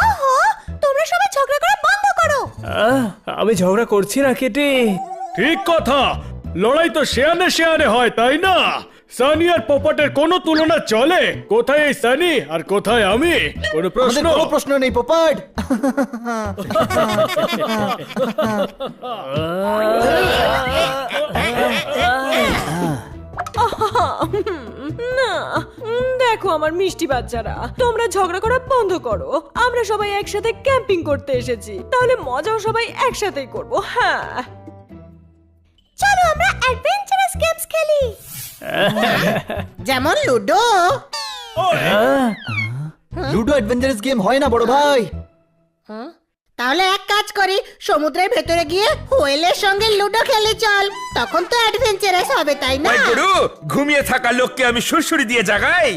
ওহো, তোমরা সবাই ঝগড়া করা বন্ধ করো। আমি ঝগড়া করছি না কেটে। ঠিক কথা, লড়াই তো শেয়ানে শেয়ানে হয়, তাই না? সানি আর পোপটের কোনো তুলনা চলে? কোথায় এই সানি আর কোথায় আমি? কোনো প্রশ্ন? কোনো প্রশ্ন নেই পোপট। না, দেখো আমার মিষ্টি বাচ্চারা, তোমরা ঝগড়া করা বন্ধ করো। আমরা সবাই একসাথে ক্যাম্পিং করতে এসেছি, তাহলে মজাও সবাই একসাথেই করব। হ্যাঁ, চলো আমরা অ্যাডভেঞ্চারাস গেমস খেলি, যেমন লুডো। লুডো অ্যাডভেঞ্চারাস গেম হয় না বড় ভাই। তাহলে এক কাজ করি, সমুদ্রের ভেতরে গিয়ে হোয়েলের সঙ্গে লুডো খেলে চল, তখন তো অ্যাডভেঞ্চারাস হবে, তাই না? গুরু, ঘুমিয়ে থাকা লোককে আমি সুরসুরি দিয়ে জাগাই।